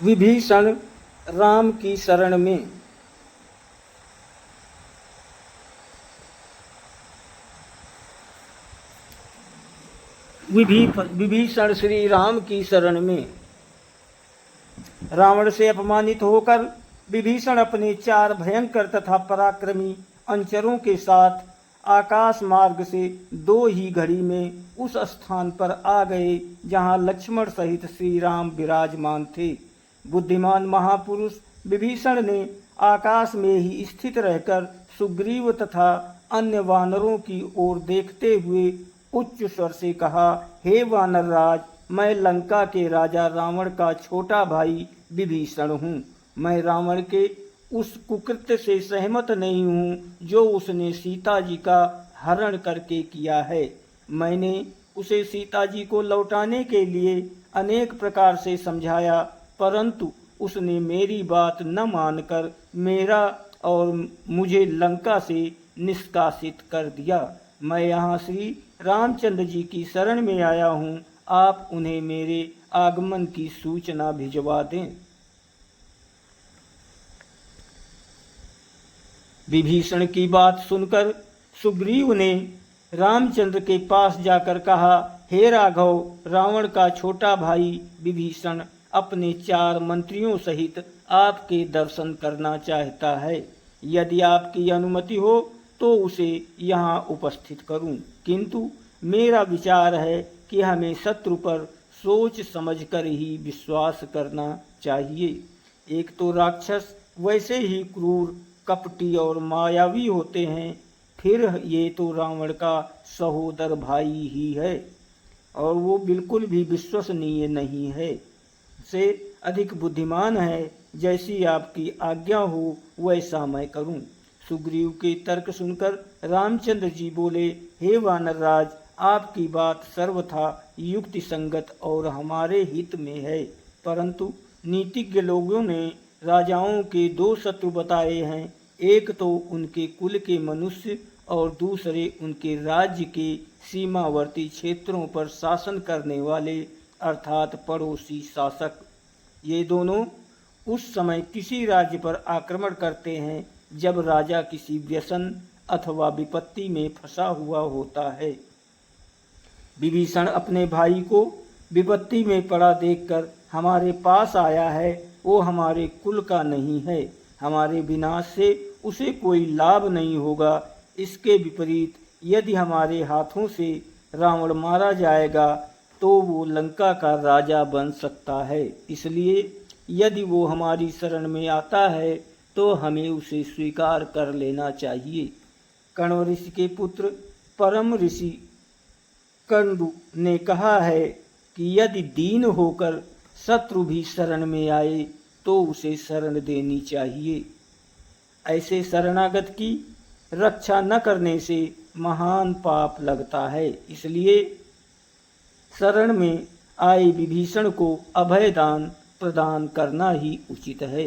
विभीषण राम की शरण में। विभीषण श्री राम की शरण में। रावण से अपमानित होकर विभीषण अपने 4 भयंकर तथा पराक्रमी अनुचरों के साथ आकाश मार्ग से 2 ही घड़ी में उस स्थान पर आ गए जहां लक्ष्मण सहित श्री राम विराजमान थे। बुद्धिमान महापुरुष विभीषण ने आकाश में ही स्थित रहकर सुग्रीव तथा अन्य वानरों की ओर देखते हुए उच्च स्वर से कहा, हे वानर राज, मैं लंका के राजा रावण का छोटा भाई विभीषण हूँ। मैं रावण के उस कुकृत्य से सहमत नहीं हूँ जो उसने सीता जी का हरण करके किया है। मैंने उसे सीता जी को लौटाने के लिए अनेक प्रकार से समझाया, परंतु उसने मेरी बात न मानकर मेरा और मुझे लंका से निष्कासित कर दिया। मैं यहाँ श्री रामचंद्र जी की शरण में आया हूँ, आप उन्हें मेरे आगमन की सूचना भिजवा दें। विभीषण की बात सुनकर सुग्रीव ने रामचंद्र के पास जाकर कहा, हे राघव, रावण का छोटा भाई विभीषण अपने 4 मंत्रियों सहित आपके दर्शन करना चाहता है। यदि आपकी अनुमति हो तो उसे यहाँ उपस्थित करूं, किंतु मेरा विचार है कि हमें शत्रु पर सोच समझकर ही विश्वास करना चाहिए। एक तो राक्षस वैसे ही क्रूर, कपटी और मायावी होते हैं, फिर ये तो रावण का सहोदर भाई ही है और वो बिल्कुल भी विश्वसनीय नहीं है, से अधिक बुद्धिमान है। जैसी आपकी आज्ञा हो वैसा मैं करूं। सुग्रीव के तर्क सुनकर रामचंद्र जी बोले, हे वानर राज, आपकी बात सर्वथा युक्ति संगत और हमारे हित में है, परंतु नीतिज्ञ लोगों ने राजाओं के 2 शत्रु बताए हैं, एक तो उनके कुल के मनुष्य और दूसरे उनके राज्य के सीमावर्ती क्षेत्रों पर शासन करने वाले अर्थात पड़ोसी शासक। ये दोनों उस समय किसी राज्य पर आक्रमण करते हैं जब राजा किसी व्यसन अथवा विपत्ति में फंसा हुआ होता है। विभीषण अपने भाई को विपत्ति में पड़ा देखकर हमारे पास आया है, वो हमारे कुल का नहीं है, हमारे विनाश से उसे कोई लाभ नहीं होगा। इसके विपरीत यदि हमारे हाथों से रावण मारा जाएगा तो वो लंका का राजा बन सकता है। इसलिए यदि वो हमारी शरण में आता है तो हमें उसे स्वीकार कर लेना चाहिए। कण्व ऋषि के पुत्र परम ऋषि कंदु ने कहा है कि यदि दीन होकर शत्रु भी शरण में आए तो उसे शरण देनी चाहिए। ऐसे शरणागत की रक्षा न करने से महान पाप लगता है। इसलिए शरण में आए विभीषण को अभय दान प्रदान करना ही उचित है।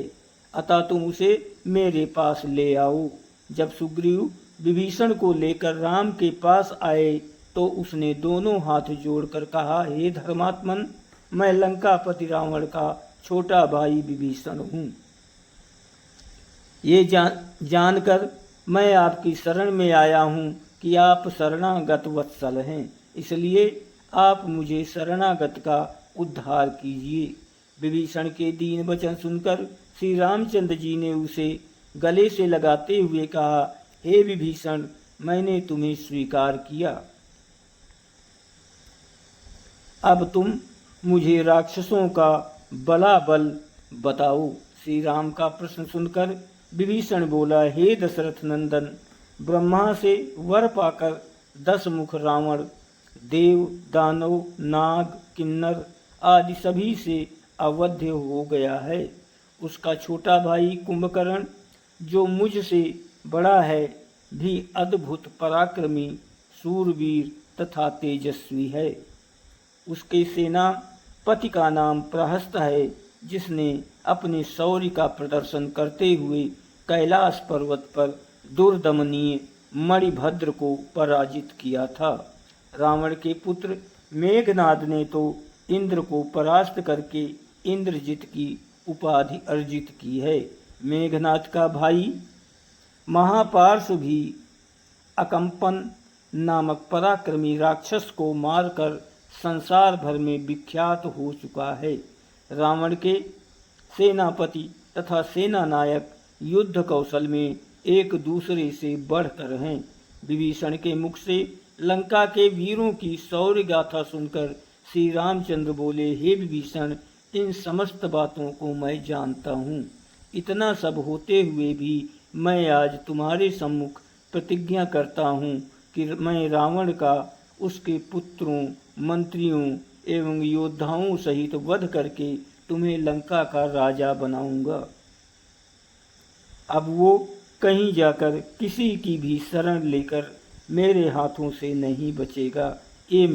अतः तुम उसे मेरे पास ले आओ। जब सुग्रीव विभीषण को लेकर राम के पास आए तो उसने दोनों हाथ जोड़कर कहा, हे धर्मात्मन, मैं लंकापति रावण का छोटा भाई विभीषण हूँ। ये जानकर मैं आपकी शरण में आया हूँ कि आप शरणागत वत्सल हैं, इसलिए आप मुझे शरणागत का उद्धार कीजिए। विभीषण के दीन वचन सुनकर श्री रामचंद्र जी ने उसे गले से लगाते हुए कहा, हे विभीषण, मैंने तुम्हें स्वीकार किया, अब तुम मुझे राक्षसों का बलाबल बताओ। श्री राम का प्रश्न सुनकर विभीषण बोला, हे दशरथ नंदन, ब्रह्मा से वर पाकर 10 मुख रावण देव, दानव, नाग, किन्नर आदि सभी से अवध्य हो गया है। उसका छोटा भाई कुंभकर्ण, जो मुझसे बड़ा है, भी अद्भुत पराक्रमी, सूरवीर तथा तेजस्वी है। उसके सेनापति का नाम प्रहस्त है, जिसने अपने शौर्य का प्रदर्शन करते हुए कैलाश पर्वत पर दुर्दमनीय मणिभद्र को पराजित किया था। रावण के पुत्र मेघनाद ने तो इंद्र को परास्त करके इंद्रजित की उपाधि अर्जित की है। मेघनाथ का भाई महापार्श्व भी अकंपन नामक पराक्रमी राक्षस को मारकर संसार भर में विख्यात हो चुका है। रावण के सेनापति तथा सेना नायक युद्ध कौशल में एक दूसरे से बढ़कर हैं। विभीषण के मुख से लंका के वीरों की शौर्य गाथा सुनकर श्री रामचंद्र बोले, हे विभीषण, इन समस्त बातों को मैं जानता हूँ। इतना सब होते हुए भी मैं आज तुम्हारे सम्मुख प्रतिज्ञा करता हूँ कि मैं रावण का उसके पुत्रों, मंत्रियों एवं योद्धाओं सहित वध करके तुम्हें लंका का राजा बनाऊंगा। अब वो कहीं जाकर किसी की भी शरण लेकर मेरे हाथों से नहीं बचेगा। ये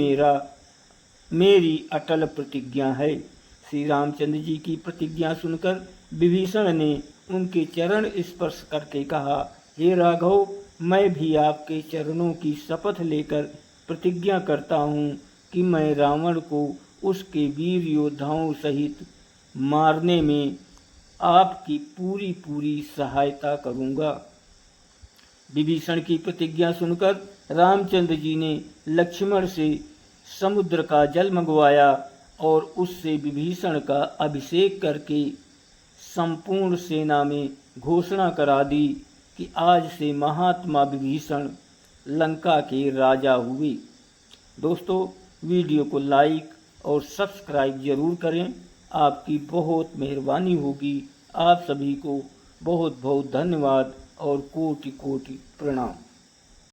मेरी अटल प्रतिज्ञा है। श्री रामचंद्र जी की प्रतिज्ञा सुनकर विभीषण ने उनके चरण स्पर्श करके कहा, हे राघव, मैं भी आपके चरणों की शपथ लेकर प्रतिज्ञा करता हूँ कि मैं रावण को उसके वीर योद्धाओं सहित मारने में आपकी पूरी पूरी सहायता करूँगा। विभीषण की प्रतिज्ञा सुनकर रामचंद्र जी ने लक्ष्मण से समुद्र का जल मंगवाया और उससे विभीषण का अभिषेक करके संपूर्ण सेना में घोषणा करा दी कि आज से महात्मा विभीषण लंका के राजा हुए। दोस्तों, वीडियो को लाइक और सब्सक्राइब जरूर करें। आपकी बहुत मेहरबानी होगी। आप सभी को बहुत बहुत धन्यवाद और कोटि कोटि प्रणाम।